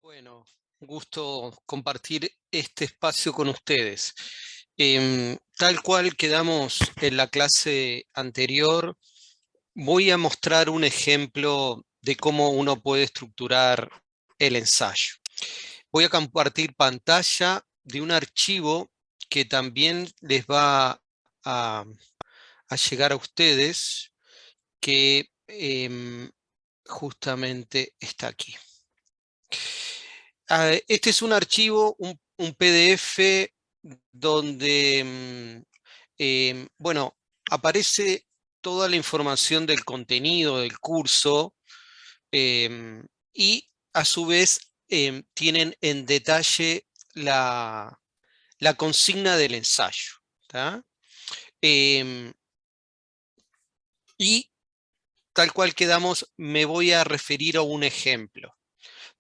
Bueno, un gusto compartir este espacio con ustedes. Tal cual quedamos en la clase anterior, voy a mostrar un ejemplo de cómo uno puede estructurar el ensayo. Voy a compartir pantalla de un archivo que también les va a, a llegar a ustedes, que justamente está aquí. Este es un archivo, un PDF donde, bueno, aparece toda la información del contenido del curso, y a su vez tienen en detalle la consigna del ensayo. ¿Tá? Em, y tal cual quedamos, me voy a referir a un ejemplo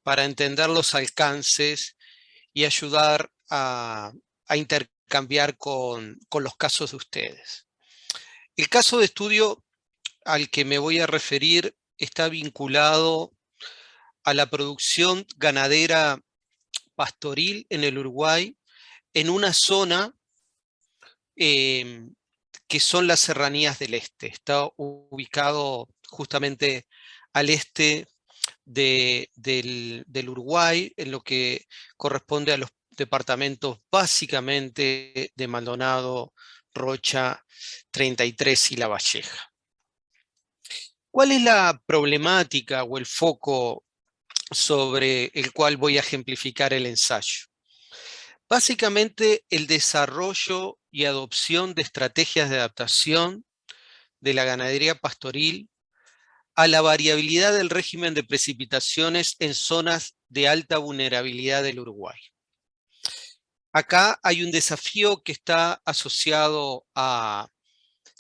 para entender los alcances y ayudar a intercambiar con los casos de ustedes. El caso de estudio al que me voy a referir está vinculado a la producción ganadera pastoril en el Uruguay, en una zona que son las Serranías del Este. Está ubicado justamente al este del Uruguay, en lo que corresponde a los departamentos básicamente de Maldonado, Rocha, 33 y La Valleja. ¿Cuál es la problemática o el foco sobre el cual voy a ejemplificar el ensayo? Básicamente el desarrollo y adopción de estrategias de adaptación de la ganadería pastoril a la variabilidad del régimen de precipitaciones en zonas de alta vulnerabilidad del Uruguay. Acá hay un desafío que está asociado a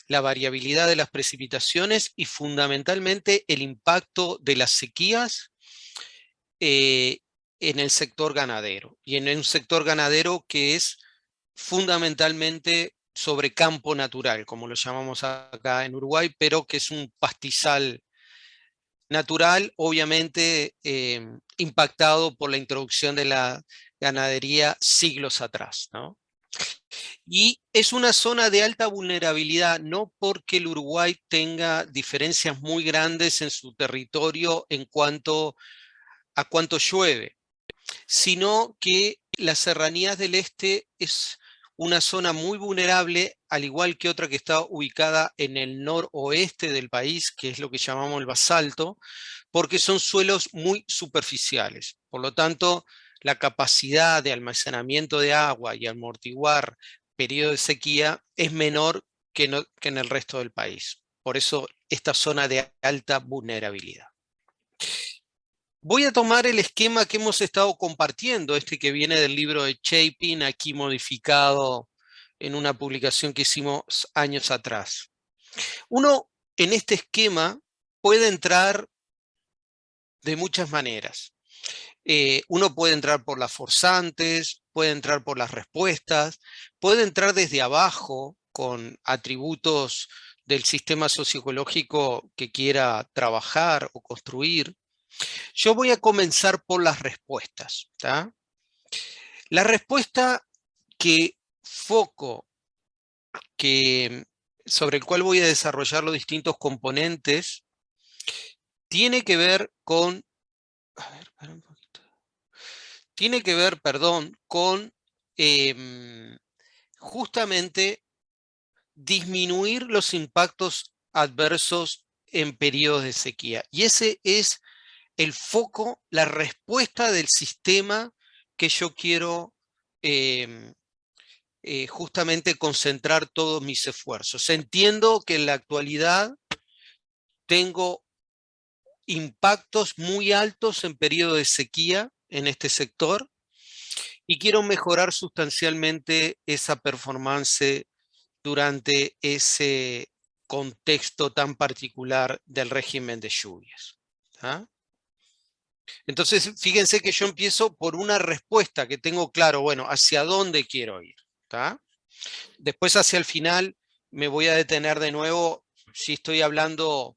la variabilidad de las precipitaciones y fundamentalmente el impacto de las sequías en el sector ganadero, y en un sector ganadero que es fundamentalmente sobre campo natural, como lo llamamos acá en Uruguay, pero que es un pastizal natural, obviamente impactado por la introducción de la ganadería siglos atrás, ¿no? Y es una zona de alta vulnerabilidad, no porque el Uruguay tenga diferencias muy grandes en su territorio en cuanto a cuánto llueve, sino que las serranías del este es una zona muy vulnerable, al igual que otra que está ubicada en el noroeste del país, que es lo que llamamos el basalto, porque son suelos muy superficiales. Por lo tanto, la capacidad de almacenamiento de agua y amortiguar periodos de sequía es menor que en el resto del país. Por eso, esta zona de alta vulnerabilidad. Voy a tomar el esquema que hemos estado compartiendo, este que viene del libro de Chapin, aquí modificado en una publicación que hicimos años atrás. Uno en este esquema puede entrar de muchas maneras. Uno puede entrar por las forzantes, puede entrar por las respuestas, puede entrar desde abajo con atributos del sistema socioecológico que quiera trabajar o construir. Yo voy a comenzar por las respuestas. ¿Tá? La respuesta foco sobre el cual voy a desarrollar los distintos componentes tiene que ver con, a ver, para un poquito. Tiene que ver, perdón, con justamente disminuir los impactos adversos en periodos de sequía. Y ese es el foco, la respuesta del sistema que yo quiero justamente concentrar todos mis esfuerzos. Entiendo que en la actualidad tengo impactos muy altos en periodo de sequía en este sector y quiero mejorar sustancialmente esa performance durante ese contexto tan particular del régimen de lluvias. ¿Ah? Entonces, fíjense que yo empiezo por una respuesta que tengo claro, bueno, hacia dónde quiero ir. ¿Tá? Después, hacia el final, me voy a detener de nuevo si estoy hablando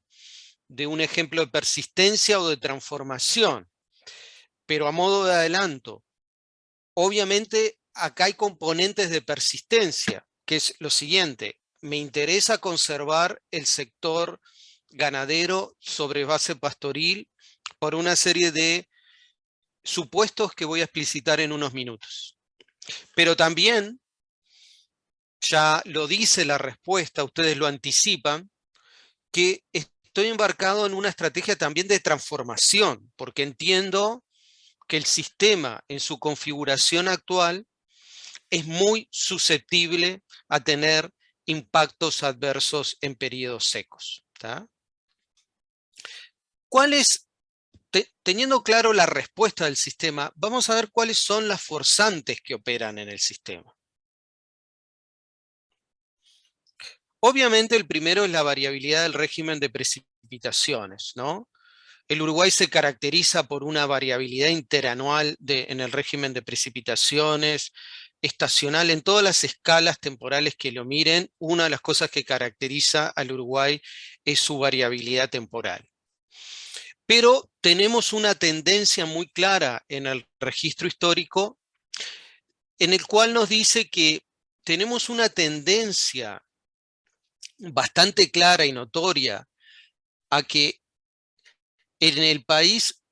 de un ejemplo de persistencia o de transformación. Pero a modo de adelanto, obviamente acá hay componentes de persistencia, que es lo siguiente: me interesa conservar el sector ganadero sobre base pastoril por una serie de supuestos que voy a explicitar en unos minutos. Pero también, ya lo dice la respuesta, ustedes lo anticipan, que estoy embarcado en una estrategia también de transformación, porque entiendo que el sistema en su configuración actual es muy susceptible a tener impactos adversos en periodos secos. ¿Tá? Teniendo claro la respuesta del sistema, vamos a ver cuáles son las forzantes que operan en el sistema. Obviamente el primero es la variabilidad del régimen de precipitaciones, ¿no? El Uruguay se caracteriza por una variabilidad interanual en el régimen de precipitaciones, estacional, en todas las escalas temporales que lo miren. Una de las cosas que caracteriza al Uruguay es su variabilidad temporal. Pero tenemos una tendencia muy clara en el registro histórico, en el cual nos dice que tenemos una tendencia bastante clara y notoria a que en el país,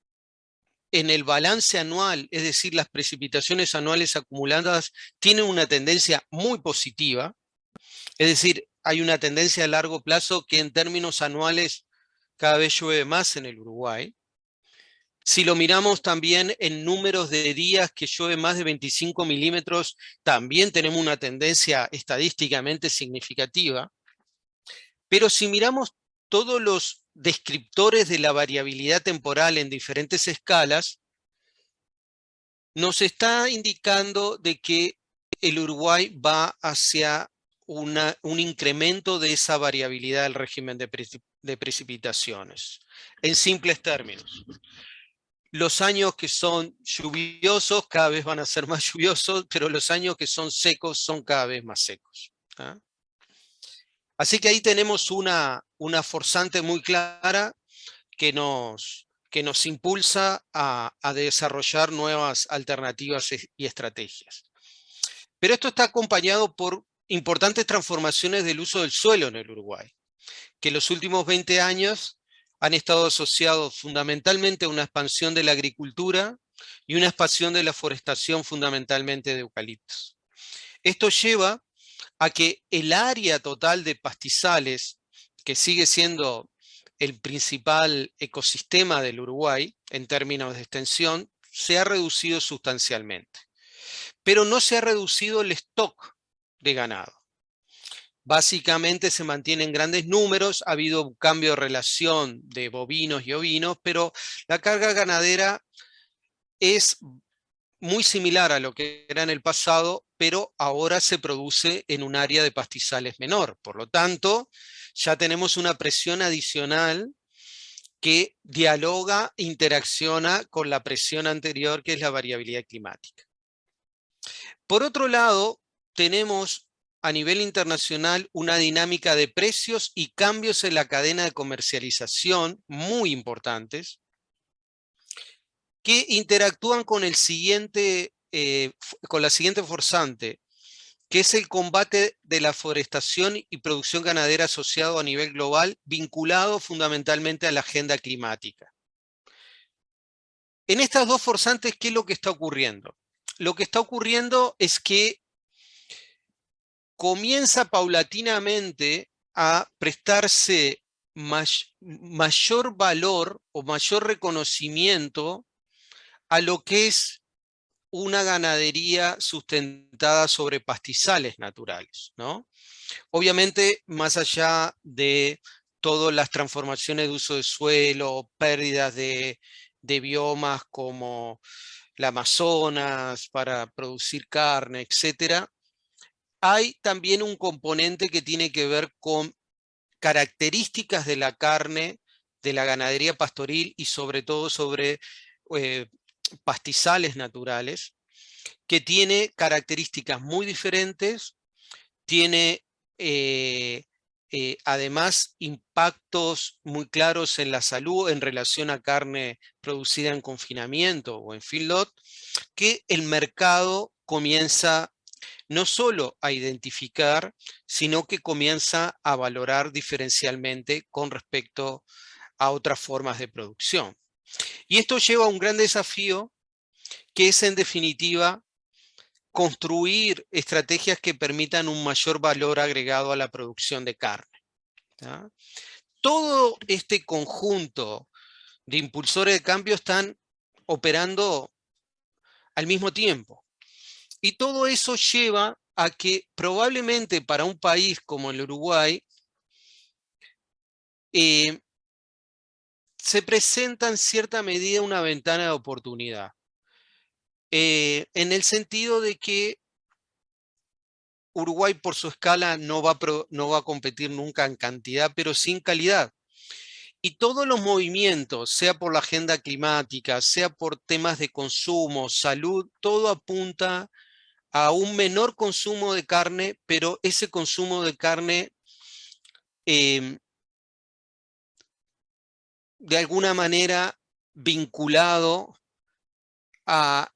en el balance anual, es decir, las precipitaciones anuales acumuladas tienen una tendencia muy positiva, es decir, hay una tendencia a largo plazo que en términos anuales cada vez llueve más en el Uruguay. Si lo miramos también en números de días que llueve más de 25 milímetros, también tenemos una tendencia estadísticamente significativa. Pero si miramos todos los descriptores de la variabilidad temporal en diferentes escalas, nos está indicando de que el Uruguay va hacia un incremento de esa variabilidad del régimen de precipitaciones. En simples términos, los años que son lluviosos cada vez van a ser más lluviosos, pero los años que son secos son cada vez más secos. ¿Ah? Así que ahí tenemos una forzante muy clara que nos impulsa a desarrollar nuevas alternativas y estrategias. Pero esto está acompañado por importantes transformaciones del uso del suelo en el Uruguay, que en los últimos 20 años han estado asociados fundamentalmente a una expansión de la agricultura y una expansión de la forestación fundamentalmente de eucaliptos. Esto lleva a que el área total de pastizales, que sigue siendo el principal ecosistema del Uruguay en términos de extensión, se ha reducido sustancialmente. Pero no se ha reducido el stock de ganado. Básicamente se mantienen grandes números, ha habido un cambio de relación de bovinos y ovinos, pero la carga ganadera es muy similar a lo que era en el pasado, pero ahora se produce en un área de pastizales menor. Por lo tanto, ya tenemos una presión adicional que dialoga, interacciona con la presión anterior, que es la variabilidad climática. Por otro lado, tenemos a nivel internacional una dinámica de precios y cambios en la cadena de comercialización muy importantes, que interactúan con la siguiente forzante, que es el combate de la forestación y producción ganadera asociado a nivel global, vinculado fundamentalmente a la agenda climática. En estas dos forzantes, ¿qué es lo que está ocurriendo? Lo que está ocurriendo es que comienza paulatinamente a prestarse mayor valor o mayor reconocimiento a lo que es una ganadería sustentada sobre pastizales naturales, ¿no? Obviamente, más allá de todas las transformaciones de uso de suelo, pérdidas de biomas como la Amazonas para producir carne, etcétera, hay también un componente que tiene que ver con características de la carne, de la ganadería pastoril y sobre todo sobre eh, pastizales naturales, que tiene características muy diferentes, tiene además impactos muy claros en la salud en relación a carne producida en confinamiento o en feedlot, que el mercado comienza no solo a identificar, sino que comienza a valorar diferencialmente con respecto a otras formas de producción. Y esto lleva a un gran desafío, que es en definitiva construir estrategias que permitan un mayor valor agregado a la producción de carne. ¿Ya? Todo este conjunto de impulsores de cambio están operando al mismo tiempo. Y todo eso lleva a que probablemente para un país como el Uruguay se presenta en cierta medida una ventana de oportunidad. En el sentido de que Uruguay por su escala no va a competir nunca en cantidad, pero sí en calidad. Y todos los movimientos, sea por la agenda climática, sea por temas de consumo, salud, todo apunta a un menor consumo de carne, pero ese consumo de carne de alguna manera vinculado a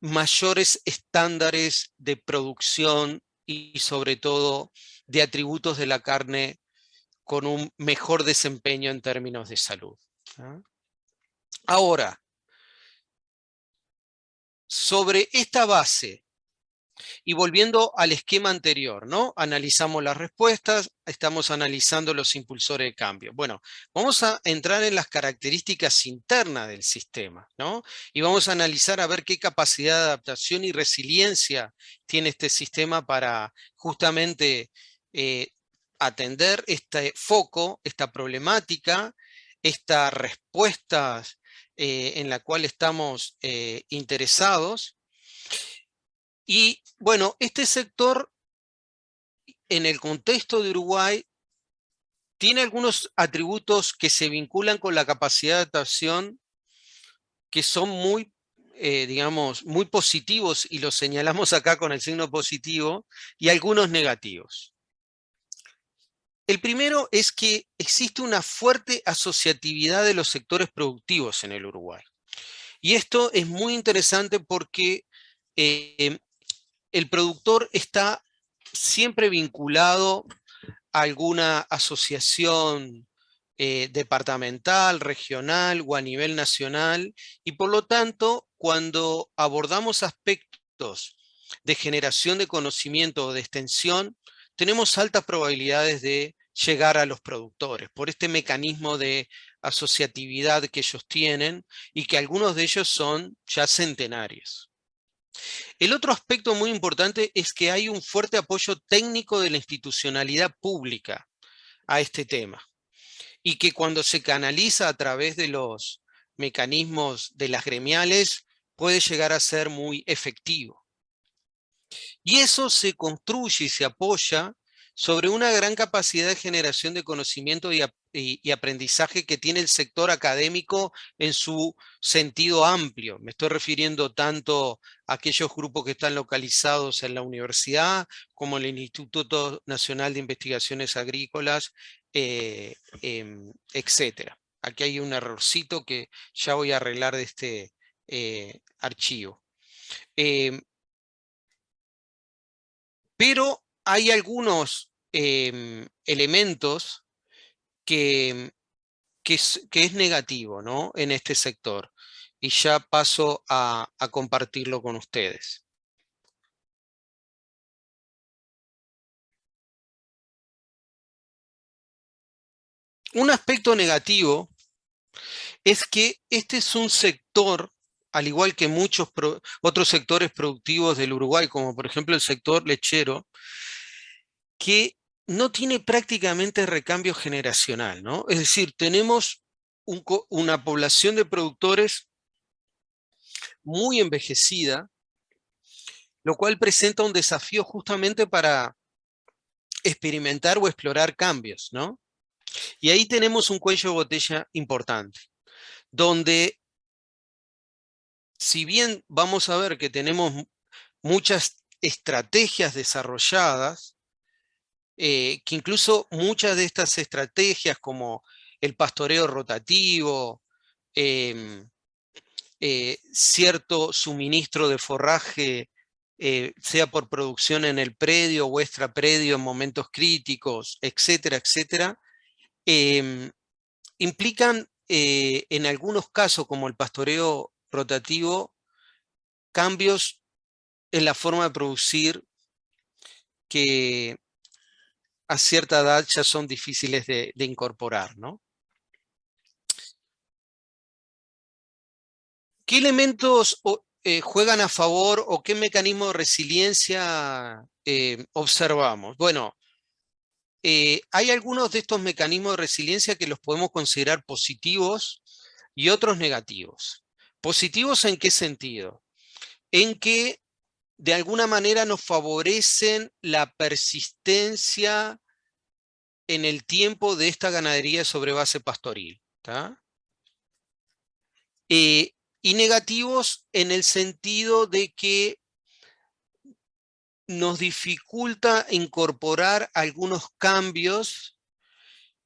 mayores estándares de producción y sobre todo de atributos de la carne con un mejor desempeño en términos de salud. ¿Ah? Ahora, sobre esta base, y volviendo al esquema anterior, ¿no? Analizamos las respuestas, estamos analizando los impulsores de cambio. Bueno, vamos a entrar en las características internas del sistema, ¿no? Y vamos a analizar a ver qué capacidad de adaptación y resiliencia tiene este sistema para justamente atender este foco, esta problemática, esta respuesta en la cual estamos interesados. Y bueno, este sector en el contexto de Uruguay tiene algunos atributos que se vinculan con la capacidad de adaptación que son muy, digamos, muy positivos y los señalamos acá con el signo positivo y algunos negativos. El primero es que existe una fuerte asociatividad de los sectores productivos en el Uruguay. Y esto es muy interesante porque el productor está siempre vinculado a alguna asociación departamental, regional o a nivel nacional, y por lo tanto, cuando abordamos aspectos de generación de conocimiento o de extensión, tenemos altas probabilidades de llegar a los productores, por este mecanismo de asociatividad que ellos tienen y que algunos de ellos son ya centenarios. El otro aspecto muy importante es que hay un fuerte apoyo técnico de la institucionalidad pública a este tema y que cuando se canaliza a través de los mecanismos de las gremiales puede llegar a ser muy efectivo. Y eso se construye y se apoya sobre una gran capacidad de generación de conocimiento y aprendizaje que tiene el sector académico en su sentido amplio. Me estoy refiriendo tanto a aquellos grupos que están localizados en la universidad como en el Instituto Nacional de Investigaciones Agrícolas, etcétera. Aquí hay un errorcito que ya voy a arreglar de este archivo. Pero hay algunos elementos que, que es negativo, ¿no? En este sector. Y ya paso a compartirlo con ustedes. Un aspecto negativo es que este es un sector, al igual que muchos otros sectores productivos del Uruguay, como por ejemplo el sector lechero, que no tiene prácticamente recambio generacional, ¿no? Es decir, tenemos una población de productores muy envejecida, lo cual presenta un desafío justamente para experimentar o explorar cambios, ¿no? Y ahí tenemos un cuello de botella importante, donde si bien vamos a ver que tenemos muchas estrategias desarrolladas, que incluso muchas de estas estrategias como el pastoreo rotativo, cierto suministro de forraje, sea por producción en el predio o extrapredio en momentos críticos, etcétera, etcétera, implican en algunos casos, como el pastoreo rotativo, cambios en la forma de producir que a cierta edad ya son difíciles de incorporar, ¿no? ¿Qué elementos juegan a favor o qué mecanismo de resiliencia observamos? Bueno, hay algunos de estos mecanismos de resiliencia que los podemos considerar positivos y otros negativos. ¿Positivos en qué sentido? En que de alguna manera nos favorecen la persistencia en el tiempo de esta ganadería sobre base pastoril, ¿tá? Y negativos en el sentido de que nos dificulta incorporar algunos cambios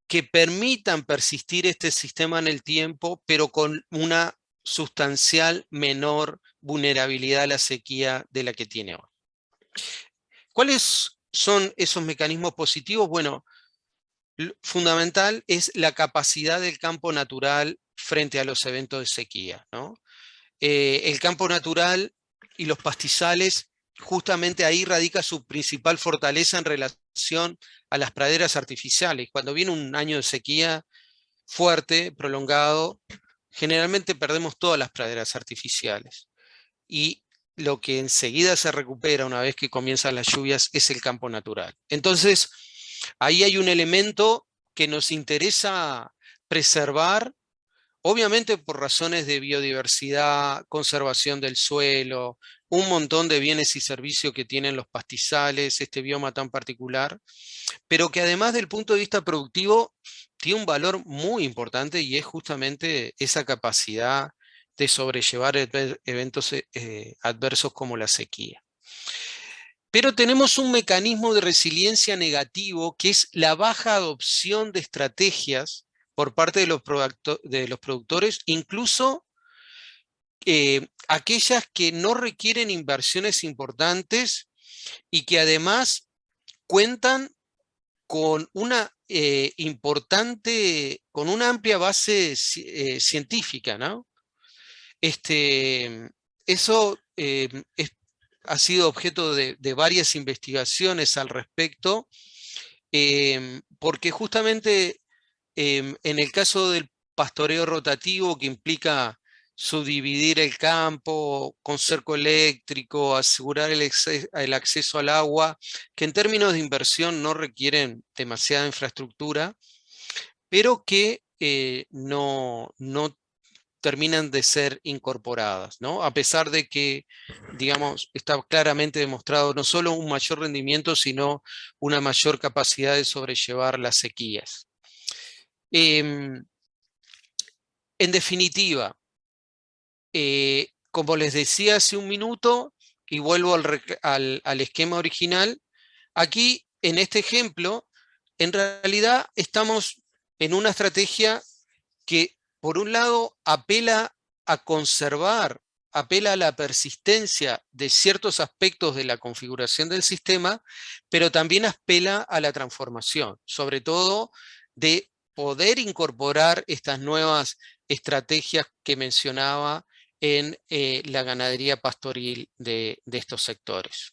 que permitan persistir este sistema en el tiempo, pero con una sustancial menor vulnerabilidad a la sequía de la que tiene hoy. ¿Cuáles son esos mecanismos positivos? Bueno, fundamental es la capacidad del campo natural frente a los eventos de sequía, ¿no? El campo natural y los pastizales, justamente ahí radica su principal fortaleza en relación a las praderas artificiales. Cuando viene un año de sequía fuerte, prolongado, generalmente perdemos todas las praderas artificiales. Y lo que enseguida se recupera una vez que comienzan las lluvias es el campo natural. Entonces, ahí hay un elemento que nos interesa preservar, obviamente por razones de biodiversidad, conservación del suelo, un montón de bienes y servicios que tienen los pastizales, este bioma tan particular, pero que además del punto de vista productivo tiene un valor muy importante y es justamente esa capacidad de sobrellevar eventos adversos como la sequía. Pero tenemos un mecanismo de resiliencia negativo que es la baja adopción de estrategias por parte de los productores, incluso aquellas que no requieren inversiones importantes y que además cuentan con una con una amplia base científica, ¿no? Eso ha sido objeto de varias investigaciones al respecto, porque justamente en el caso del pastoreo rotativo, que implica subdividir el campo con cerco eléctrico, asegurar el acceso al agua, que en términos de inversión no requieren demasiada infraestructura, pero que no terminan de ser incorporadas, ¿no? A pesar de que, digamos, está claramente demostrado no solo un mayor rendimiento, sino una mayor capacidad de sobrellevar las sequías. En definitiva, como les decía hace un minuto, y vuelvo al esquema original, aquí en este ejemplo, en realidad estamos en una estrategia que, por un lado, apela a conservar, apela a la persistencia de ciertos aspectos de la configuración del sistema, pero también apela a la transformación, sobre todo de poder incorporar estas nuevas estrategias que mencionaba en la ganadería pastoril de estos sectores.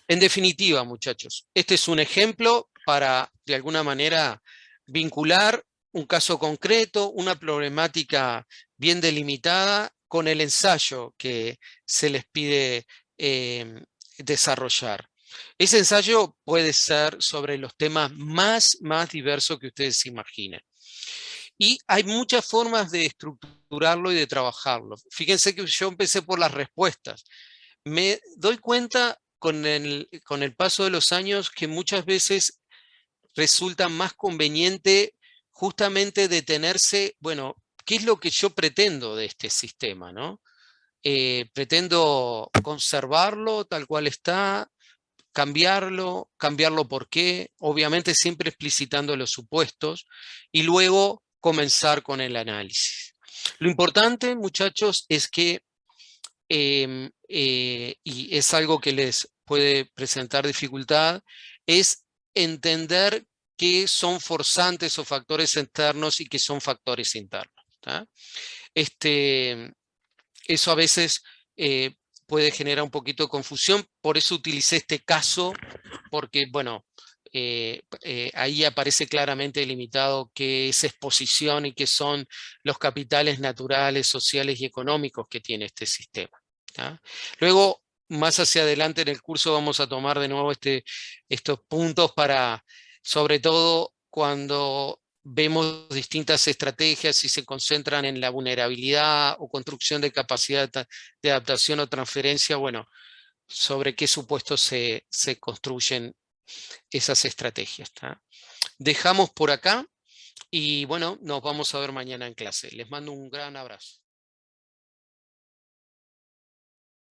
En definitiva, muchachos, este es un ejemplo para, de alguna manera, vincular un caso concreto, una problemática bien delimitada, con el ensayo que se les pide desarrollar. Ese ensayo puede ser sobre los temas más diversos que ustedes imaginen. Y hay muchas formas de estructurarlo y de trabajarlo. Fíjense que yo empecé por las respuestas. Me doy cuenta con el paso de los años que muchas veces resulta más conveniente justamente detenerse, bueno, ¿qué es lo que yo pretendo de este sistema, ¿no? Pretendo conservarlo tal cual está, cambiarlo por qué, obviamente siempre explicitando los supuestos, y luego comenzar con el análisis. Lo importante, muchachos, es que, y es algo que les puede presentar dificultad, es entender qué son forzantes o factores externos y qué son factores internos. ¿Tá? Eso a veces puede generar un poquito de confusión, por eso utilicé este caso, porque, bueno, ahí aparece claramente delimitado qué es exposición y qué son los capitales naturales, sociales y económicos que tiene este sistema. ¿Tá? Luego, más hacia adelante en el curso vamos a tomar de nuevo estos puntos para, sobre todo cuando vemos distintas estrategias y se concentran en la vulnerabilidad o construcción de capacidad de adaptación o transferencia, bueno, sobre qué supuestos se construyen esas estrategias. ¿Tá? Dejamos por acá y bueno, nos vamos a ver mañana en clase. Les mando un gran abrazo.